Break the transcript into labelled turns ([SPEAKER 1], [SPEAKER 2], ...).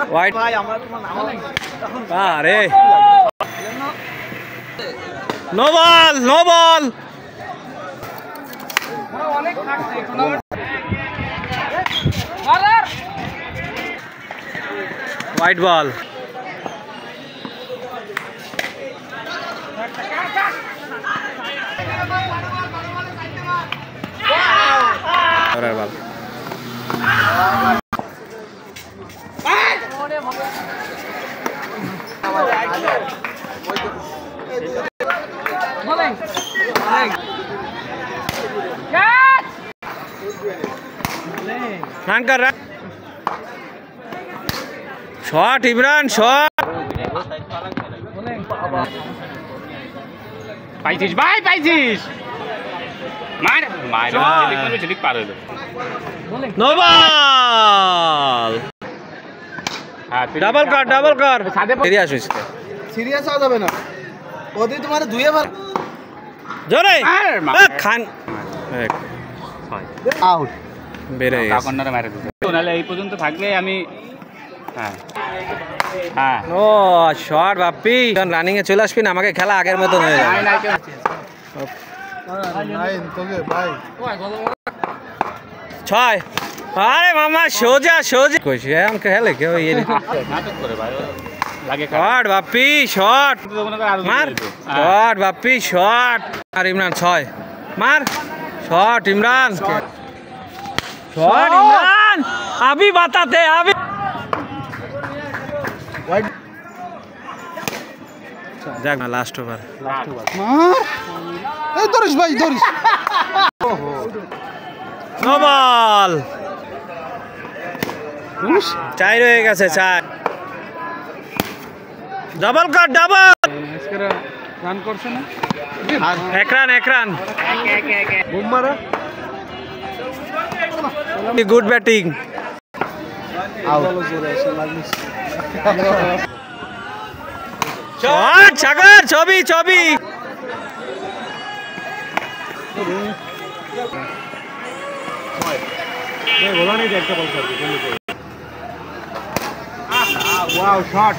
[SPEAKER 1] white আরে no ball no ball white ball shot Imran shot
[SPEAKER 2] পাইছিস ভাই পাইছিস মার মার ঝিলিক পার হলো
[SPEAKER 1] নো বল ডাবল কর ফিরে আসিস
[SPEAKER 3] সিরিয়াস হওয়া যাবে না ওদের তোমার ধুয়ে ভালো
[SPEAKER 1] জোরে খান
[SPEAKER 3] আউট
[SPEAKER 1] বেরে
[SPEAKER 2] কাকন্নারে মেরে দিতে নালে এই পর্যন্ত থাকলে আমি হ্যাঁ
[SPEAKER 1] ও শট বাপ্পি রানিং এ চলে আসবি না আমাকে খেলা আগের মতন হয়ে যাবে ছয় আরে মামা সোজা কইছি আমাকে খেলে কেউ ইয়ে
[SPEAKER 2] নাটক করে ভাই লাগে
[SPEAKER 1] শট বাপ্পি শট মার শট বাপ্পি শট আর ইমরান ছয় মার শট ইমরান শট ইমরান अभी बताते अभी যাক না লাস্ট ওভার
[SPEAKER 3] এই ধরিস ভাই ধরিস
[SPEAKER 1] নো বল চাই রয়ে গেছে চাই ডাবল কর ডাবল
[SPEAKER 3] রান করছে না
[SPEAKER 1] এক রান বুম মারা গুড ব্যাটিং শট সাগর ছবি
[SPEAKER 3] ওয়াও শট